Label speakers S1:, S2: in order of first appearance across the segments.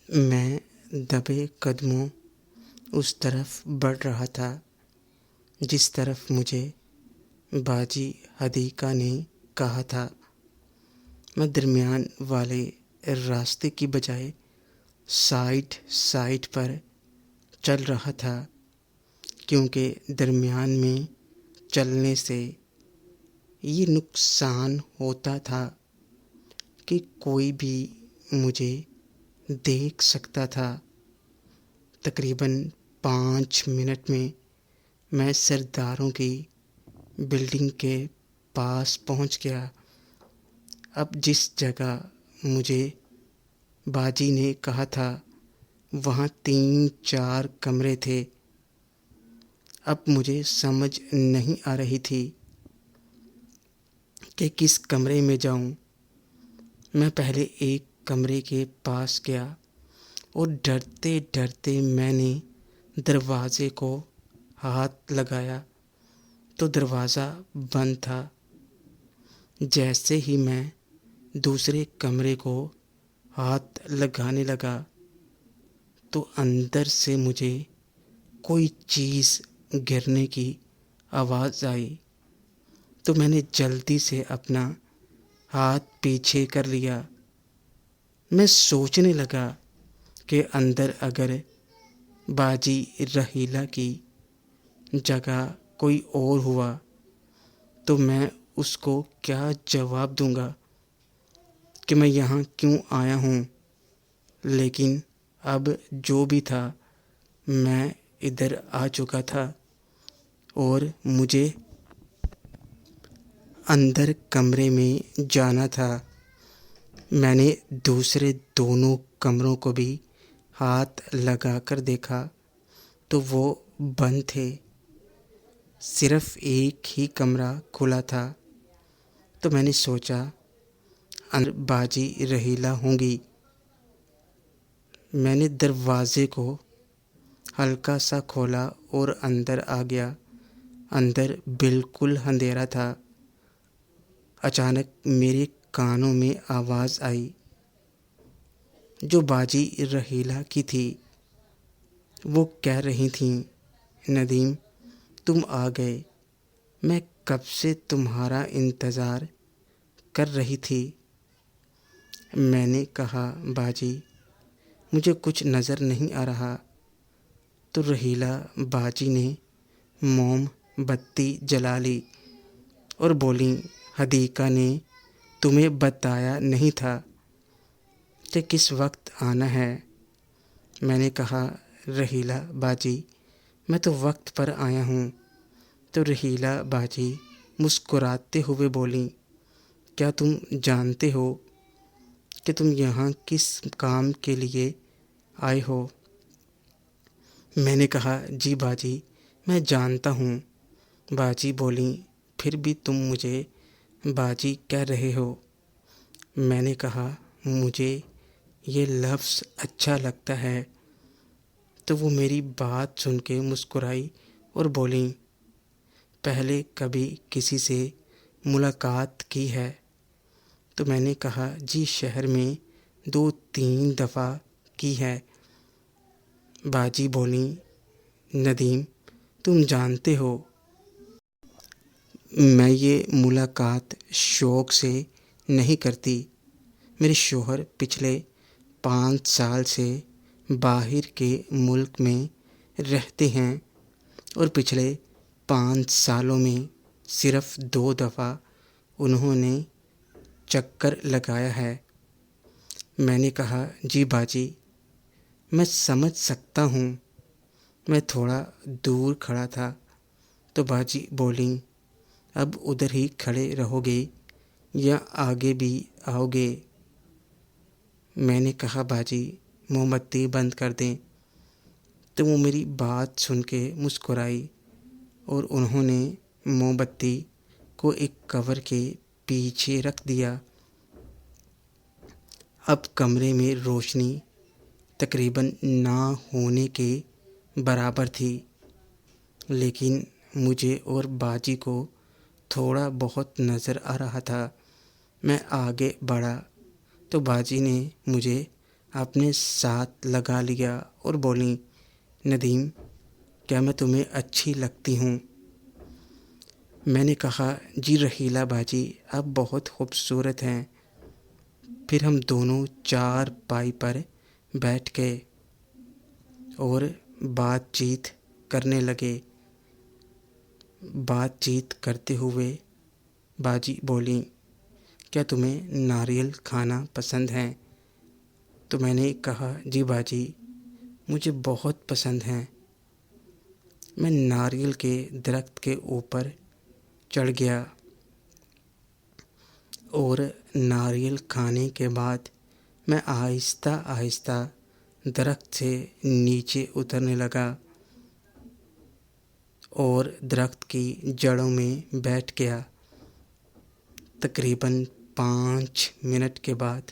S1: میں دبے قدموں اس طرف بڑھ رہا تھا جس طرف مجھے باجی حدیقہ نے کہا تھا۔ میں درمیان والے راستے کی بجائے سائڈ پر چل رہا تھا، کیونکہ درمیان میں چلنے سے یہ نقصان ہوتا تھا کہ کوئی بھی مجھے دیکھ سکتا تھا۔ تقریباً 5 منٹ میں میں سرداروں کی بلڈنگ کے پاس پہنچ گیا۔ اب جس جگہ مجھے باجی نے کہا تھا وہاں 3-4 کمرے تھے۔ اب مجھے سمجھ نہیں آ رہی تھی کہ کس کمرے میں جاؤں۔ میں پہلے ایک کمرے کے پاس گیا اور ڈرتے ڈرتے میں نے دروازے کو ہاتھ لگایا تو دروازہ بند تھا۔ جیسے ہی میں دوسرے کمرے کو ہاتھ لگانے لگا تو اندر سے مجھے کوئی چیز گرنے کی آواز آئی، تو میں نے جلدی سے اپنا ہاتھ پیچھے کر لیا۔ میں سوچنے لگا کہ اندر اگر باجی رحیلہ کی جگہ کوئی اور ہوا تو میں اس کو کیا جواب دوں گا کہ میں یہاں کیوں آیا ہوں۔ لیکن اب جو بھی تھا میں ادھر آ چکا تھا اور مجھے اندر کمرے میں جانا تھا۔ میں نے دوسرے دونوں کمروں کو بھی ہاتھ لگا کر دیکھا تو وہ بند تھے، صرف ایک ہی کمرہ کھلا تھا۔ تو میں نے سوچا اندر باجی رحیلہ ہوں گی۔ میں نے دروازے کو ہلکا سا کھولا اور اندر آ گیا۔ اندر بالکل اندھیرا تھا۔ اچانک میرے کانوں میں آواز آئی جو باجی رحیلہ کی تھی۔ وہ کہہ رہی تھیں، ندیم تم آ گئے، میں کب سے تمہارا انتظار کر رہی تھی۔ میں نے کہا باجی مجھے کچھ نظر نہیں آ رہا۔ تو رحیلہ باجی نے موم بتی جلا لی اور بولیں، حدیقہ نے تمہیں بتایا نہیں تھا کہ کس وقت آنا ہے؟ میں نے کہا رحیلہ باجی میں تو وقت پر آیا ہوں۔ تو رحیلہ باجی مسکراتے ہوئے بولیں، کیا تم جانتے ہو کہ تم یہاں کس کام کے لیے آئے ہو؟ میں نے کہا جی باجی میں جانتا ہوں۔ باجی بولیں، پھر بھی تم مجھے باجی کہہ رہے ہو؟ میں نے کہا مجھے یہ لفظ اچھا لگتا ہے۔ تو وہ میری بات سن کے مسکرائی اور بولیں، پہلے کبھی کسی سے ملاقات کی ہے؟ تو میں نے کہا جی شہر میں 2-3 دفعہ کی ہے۔ باجی بولیں، ندیم تم جانتے ہو میں یہ ملاقات شوق سے نہیں کرتی۔ میرے شوہر پچھلے 5 سال سے باہر کے ملک میں رہتے ہیں اور پچھلے 5 سالوں میں صرف 2 دفعہ انہوں نے چکر لگایا ہے۔ میں نے کہا جی باجی میں سمجھ سکتا ہوں۔ میں تھوڑا دور کھڑا تھا تو باجی بولیں، اب ادھر ہی کھڑے رہو گے یا آگے بھی آؤ گے؟ میں نے کہا باجی موم بتی بند کر دیں۔ تو وہ میری بات سن کے مسکرائی اور انہوں نے موم بتی کو ایک کور کے پیچھے رکھ دیا۔ اب کمرے میں روشنی تقریباً نہ ہونے کے برابر تھی، لیکن مجھے اور باجی کو تھوڑا بہت نظر آ رہا تھا۔ میں آگے بڑھا تو باجی نے مجھے اپنے ساتھ لگا لیا اور بولی، ندیم کیا میں تمہیں اچھی لگتی ہوں؟ میں نے کہا، جی رحیلہ باجی آپ بہت خوبصورت ہیں۔ پھر ہم دونوں چار پائی پر بیٹھ گئے اور بات چیت کرنے لگے۔ بات چیت کرتے ہوئے باجی بولیں، کیا تمہیں ناریل کھانا پسند ہے؟ تو میں نے کہا، جی باجی مجھے بہت پسند ہیں۔ میں ناریل کے درخت کے اوپر چڑھ گیا اور ناریل کھانے کے بعد میں آہستہ آہستہ درخت سے نیچے اترنے لگا اور درخت کی جڑوں میں بیٹھ گیا۔ تقریباً 5 منٹ کے بعد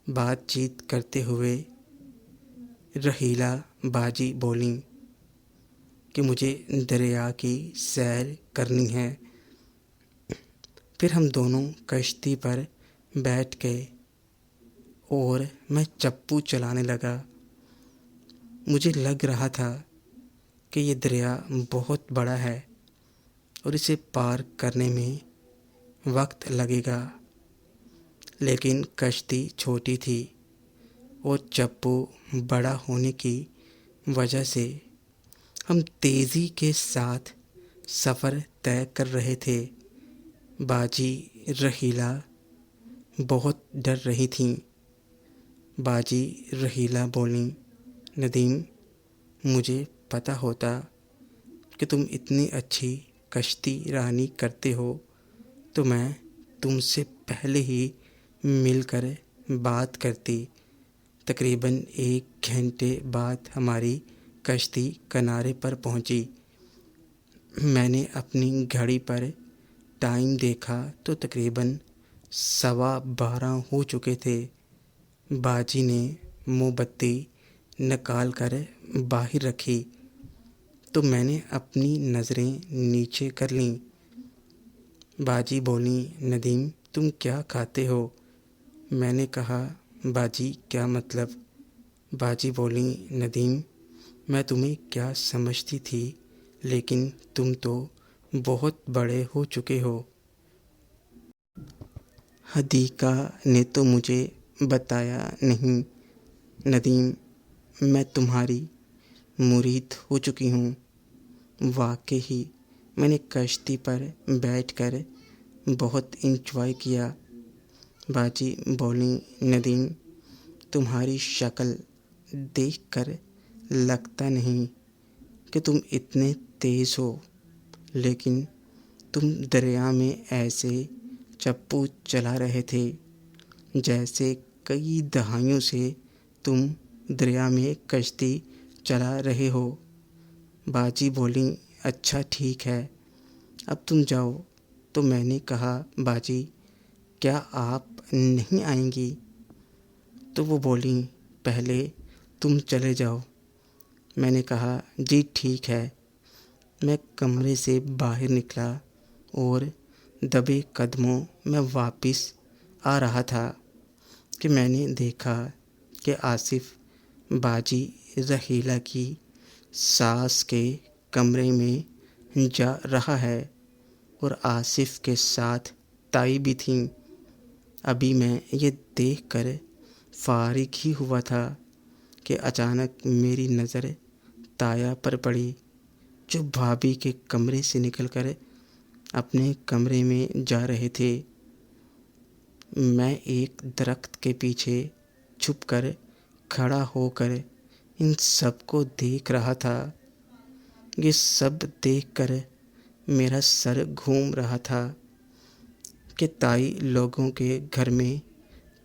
S1: بات چیت کرتے ہوئے رحیلہ باجی بولیں کہ مجھے دریا کی سیر کرنی ہے۔ پھر ہم دونوں کشتی پر بیٹھ گئے اور میں چپو چلانے لگا۔ مجھے لگ رہا تھا کہ یہ دریا بہت بڑا ہے اور اسے پار کرنے میں وقت لگے گا، لیکن کشتی چھوٹی تھی اور چپو بڑا ہونے کی وجہ سے ہم تیزی کے ساتھ سفر طے کر رہے تھے۔ باجی رحیلہ بہت ڈر رہی تھیں۔ باجی رحیلہ بولیں، ندیم مجھے پتہ ہوتا کہ تم اتنی اچھی کشتی رانی کرتے ہو تو میں تم سے پہلے ہی مل کر بات کرتی۔ تقریباً 1 گھنٹے بعد ہماری کشتی کنارے پر پہنچی۔ میں نے اپنی گھڑی پر ٹائم دیکھا تو تقریباً 12:15 ہو چکے تھے۔ باجی نے موم بتی نکال کر باہر رکھی تو میں نے اپنی نظریں نیچے کر لیں۔ باجی بولیں، ندیم تم کیا کھاتے ہو؟ میں نے کہا، باجی کیا مطلب؟ باجی بولیں، ندیم میں تمہیں کیا سمجھتی تھی، لیکن تم تو بہت بڑے ہو چکے ہو۔ حدیقہ نے تو مجھے بتایا نہیں۔ ندیم میں تمہاری مرید ہو چکی ہوں۔ واقعی میں نے کشتی پر بیٹھ کر بہت انجوائے کیا۔ باجی بولیں، ندیم تمہاری شکل دیکھ کر لگتا نہیں کہ تم اتنے تیز ہو، لیکن تم دریا میں ایسے چپو چلا رہے تھے جیسے کئی دہائیوں سے تم دریا میں کشتی چلا رہے ہو۔ باجی بولیں، اچھا ٹھیک ہے اب تم جاؤ۔ تو میں نے کہا، باجی کیا آپ نہیں آئیں گی؟ تو وہ بولیں، پہلے تم چلے جاؤ۔ میں نے کہا، جی ٹھیک ہے۔ میں کمرے سے باہر نکلا اور دبے قدموں میں واپس آ رہا تھا کہ میں نے دیکھا کہ آصف باجی رحیلہ کی ساس کے کمرے میں جا رہا ہے اور آصف کے ساتھ تائی بھی تھیں۔ ابھی میں یہ دیکھ کر فارغ ہی ہوا تھا کہ اچانک میری نظر تایا پر پڑی، جو بھابھی کے کمرے سے نکل کر اپنے کمرے میں جا رہے تھے۔ میں ایک درخت کے پیچھے چھپ کر کھڑا ہو کر ان سب کو دیکھ رہا تھا۔ یہ سب دیکھ کر میرا سر گھوم رہا تھا کہ تائی لوگوں کے گھر میں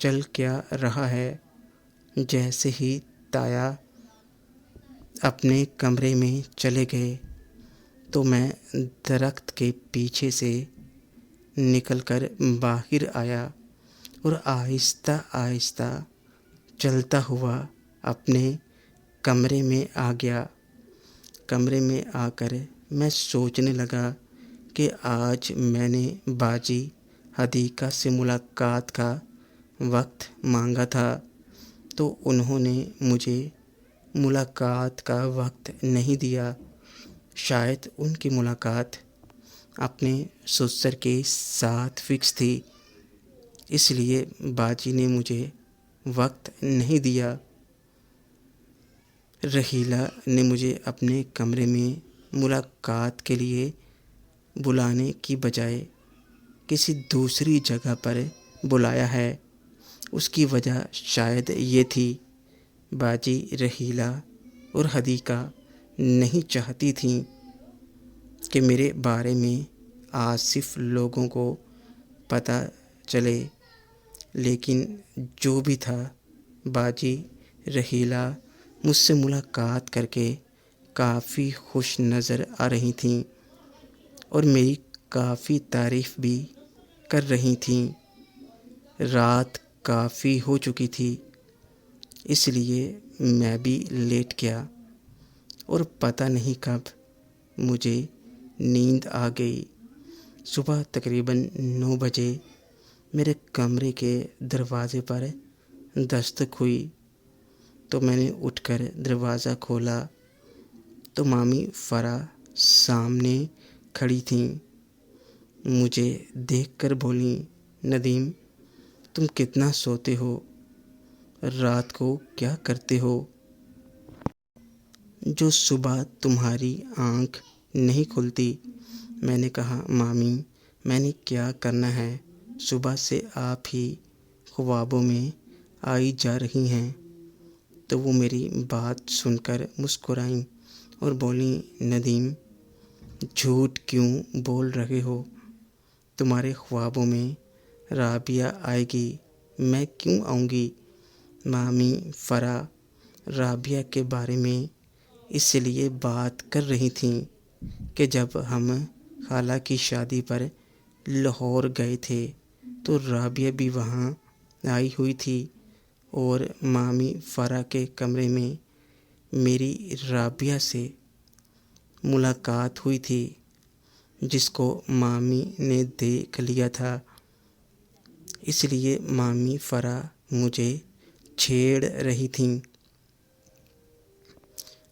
S1: چل کیا رہا ہے۔ جیسے ہی تایا اپنے کمرے میں چلے گئے تو میں درخت کے پیچھے سے نکل کر باہر آیا اور آہستہ آہستہ چلتا ہوا اپنے کمرے میں آ گیا۔ کمرے میں آ کر میں سوچنے لگا کہ آج میں نے باجی حدیقہ سے ملاقات کا وقت مانگا تھا، تو انہوں نے مجھے ملاقات کا وقت نہیں دیا۔ شاید ان کی ملاقات اپنے سسر کے ساتھ فکس تھی، اس لیے باجی نے مجھے وقت نہیں دیا۔ رحیلہ نے مجھے اپنے کمرے میں ملاقات کے لیے بلانے کی بجائے کسی دوسری جگہ پر بلایا ہے۔ اس کی وجہ شاید یہ تھی، باجی رحیلہ اور حدیقہ نہیں چاہتی تھیں کہ میرے بارے میں آصف لوگوں کو پتہ چلے، لیکن جو بھی تھا، باجی رحیلہ مجھ سے ملاقات کر کے کافی خوش نظر آ رہی تھیں اور میری کافی تعریف بھی کر رہی تھیں۔ رات کافی ہو چکی تھی، اس لیے میں بھی لیٹ گیا اور پتہ نہیں کب مجھے نیند آ گئی۔ صبح تقریباً 9 بجے میرے کمرے کے دروازے پر دستک ہوئی تو میں نے اٹھ کر دروازہ کھولا تو مامی فرح سامنے کھڑی تھیں۔ مجھے دیکھ کر بولیں، ندیم تم کتنا سوتے ہو؟ رات کو کیا کرتے ہو جو صبح تمہاری آنکھ نہیں کھلتی؟ میں نے کہا، مامی میں نے کیا کرنا ہے، صبح سے آپ ہی خوابوں میں آئی جا رہی ہیں۔ تو وہ میری بات سن کر مسکرائیں اور بولیں، ندیم جھوٹ کیوں بول رہے ہو؟ تمہارے خوابوں میں رابعہ آئے گی، میں کیوں آؤں گی؟ مامی فرح رابعہ کے بارے میں اس لیے بات کر رہی تھیں کہ جب ہم خالہ کی شادی پر لاہور گئے تھے تو رابعہ بھی وہاں آئی ہوئی تھی اور مامی فرح کے کمرے میں میری رابعہ سے ملاقات ہوئی تھی، جس کو مامی نے دیکھ لیا تھا۔ اس لیے مامی فرح مجھے چھیڑ رہی تھیں۔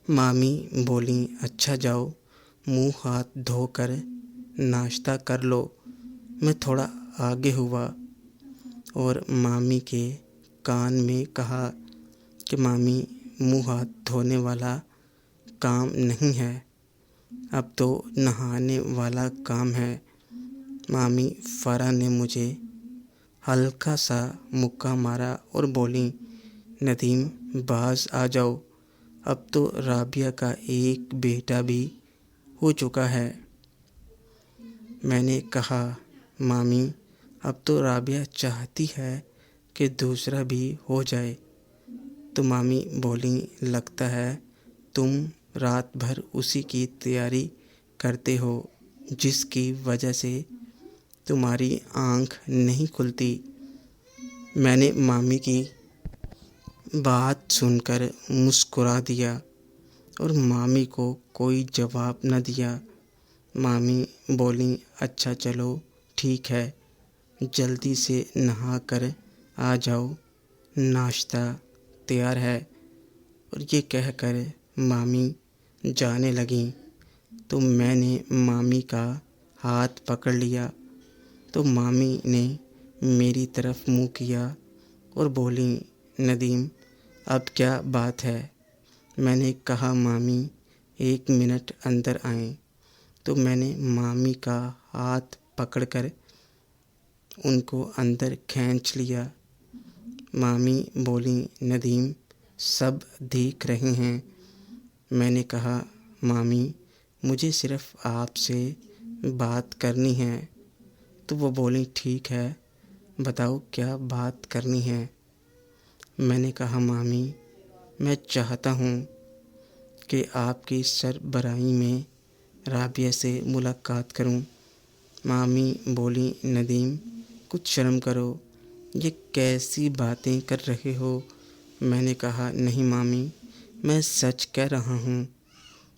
S1: مامی بولیں، اچھا جاؤ منہ ہاتھ دھو کر ناشتہ کر لو۔ میں تھوڑا آگے ہوا اور مامی کے کان میں کہا کہ مامی منہ ہاتھ دھونے والا کام نہیں ہے، اب تو نہانے والا کام ہے۔ مامی فرح نے مجھے ہلکا سا مکہ مارا اور بولیں، ندیم باز آ جاؤ، اب تو رابعہ کا ایک بیٹا بھی ہو چکا ہے۔ میں نے کہا، مامی اب تو رابعہ چاہتی ہے کہ دوسرا بھی ہو جائے۔ تو مامی بولیں، لگتا ہے تم رات بھر اسی کی تیاری کرتے ہو جس کی وجہ سے تمہاری آنکھ نہیں کھلتی۔ میں نے مامی کی بات سن کر مسکرا دیا اور مامی کو کوئی جواب نہ دیا۔ مامی بولیں، اچھا چلو ٹھیک ہے، جلدی سے نہا کر آ جاؤ، ناشتہ تیار ہے۔ اور یہ کہہ کر مامی جانے لگیں تو میں نے مامی کا ہاتھ پکڑ لیا تو مامی نے میری طرف منہ کیا اور بولیں، ندیم اب کیا بات ہے؟ میں نے کہا، مامی 1 منٹ اندر آئیں۔ تو میں نے مامی کا ہاتھ پکڑ کر ان کو اندر کھینچ لیا۔ مامی بولیں، ندیم سب دیکھ رہے ہیں۔ میں نے کہا، مامی مجھے صرف آپ سے بات کرنی ہے۔ تو وہ بولیں، ٹھیک ہے بتاؤ کیا بات کرنی ہے؟ میں نے کہا، مامی میں چاہتا ہوں کہ آپ کی سربراہی میں رابعہ سے ملاقات کروں۔ مامی بولیں، ندیم کچھ شرم کرو، یہ کیسی باتیں کر رہے ہو؟ میں نے کہا، نہیں مامی میں سچ کہہ رہا ہوں۔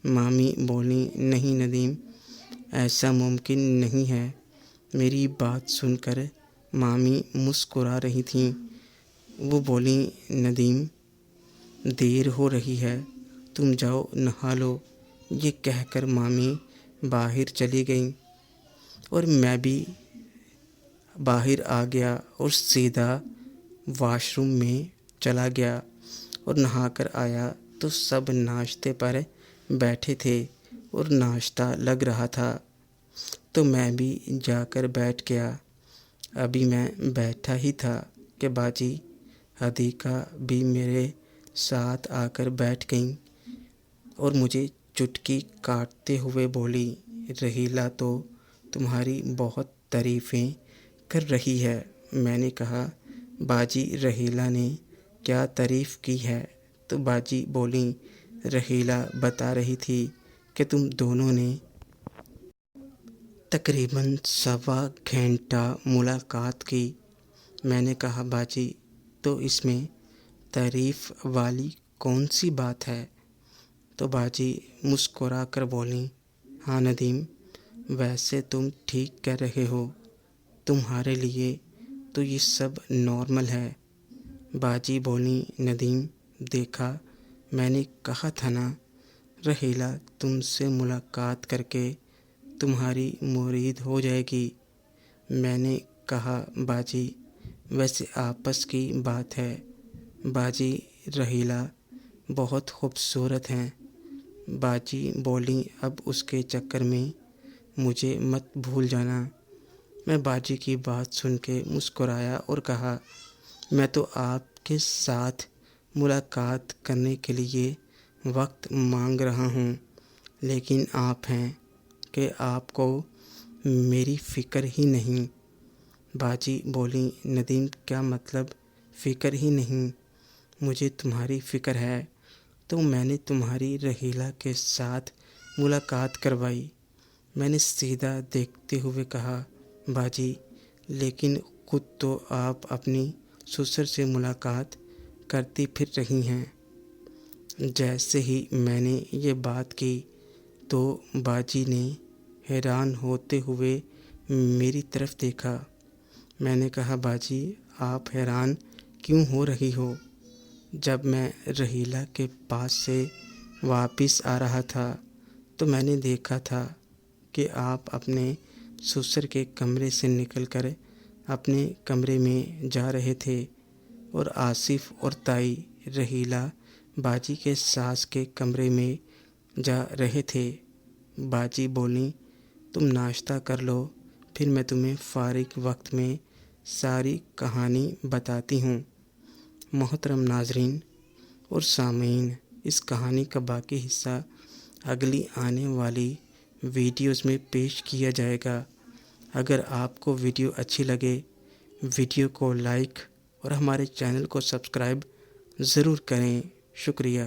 S1: مامی بولیں، نہیں ندیم ایسا ممکن نہیں ہے۔ میری بات سن کر مامی مسکرا رہی تھیں۔ وہ بولیں ندیم دیر ہو رہی ہے، تم جاؤ نہا لو۔ یہ کہہ کر مامی باہر چلی گئیں اور میں بھی باہر آ گیا اور سیدھا واش روم میں چلا گیا اور نہا کر آیا تو سب ناشتے پر بیٹھے تھے اور ناشتہ لگ رہا تھا، تو میں بھی جا کر بیٹھ گیا۔ ابھی میں بیٹھا ہی تھا کہ باجی حدیقہ بھی میرے ساتھ آ کر بیٹھ گئیں اور مجھے چٹکی کاٹتے ہوئے بولی، رحیلہ تو تمہاری بہت تعریفیں کر رہی ہے۔ میں نے کہا باجی رحیلہ نے کیا تعریف کی ہے؟ تو باجی بولیں رحیلہ بتا رہی تھی کہ تم دونوں نے تقریباً 1.25 گھنٹہ ملاقات کی۔ میں نے کہا باجی تو اس میں تعریف والی کون سی بات ہے؟ تو باجی مسکرا کر بولیں، ہاں ندیم ویسے تم ٹھیک کہہ رہے ہو، تمہارے لیے تو یہ سب نارمل ہے۔ باجی بولیں ندیم دیکھا میں نے کہا تھا نا، رحیلہ تم سے ملاقات کر کے تمہاری مرید ہو جائے گی۔ میں نے کہا باجی ویسے آپس کی بات ہے، باجی رحیلہ بہت خوبصورت ہیں۔ باجی بولیں اب اس کے چکر میں مجھے مت بھول جانا۔ میں باجی کی بات سن کے مسکرایا اور کہا میں تو آپ کے ساتھ ملاقات کرنے کے لیے وقت مانگ رہا ہوں، لیکن آپ ہیں کہ آپ کو میری فکر ہی نہیں۔ باجی بولیں ندیم کیا مطلب فکر ہی نہیں؟ مجھے تمہاری فکر ہے تو میں نے تمہاری رحیلہ کے ساتھ ملاقات کروائی۔ میں نے سیدھا دیکھتے ہوئے کہا باجی لیکن خود تو آپ اپنی سسر سے ملاقات کرتی پھر رہی ہیں۔ جیسے ہی میں نے یہ بات کی تو باجی نے حیران ہوتے ہوئے میری طرف دیکھا۔ میں نے کہا باجی آپ حیران کیوں ہو رہی ہو؟ جب میں رحیلہ کے پاس سے واپس آ رہا تھا تو میں نے دیکھا تھا کہ آپ اپنے سسر کے کمرے سے نکل کر اپنے کمرے میں جا رہے تھے اور آصف اور تائی رحیلہ باجی کے ساس کے کمرے میں جا رہے تھے۔ باجی بولیں تم ناشتہ کر لو، پھر میں تمہیں فارغ وقت میں ساری کہانی بتاتی ہوں۔ محترم ناظرین اور سامعین، اس کہانی کا باقی حصہ اگلی آنے والی ویڈیوز میں پیش کیا جائے گا۔ اگر آپ کو ویڈیو اچھی لگے ویڈیو کو لائک اور ہمارے چینل کو سبسکرائب ضرور کریں۔ شکریہ۔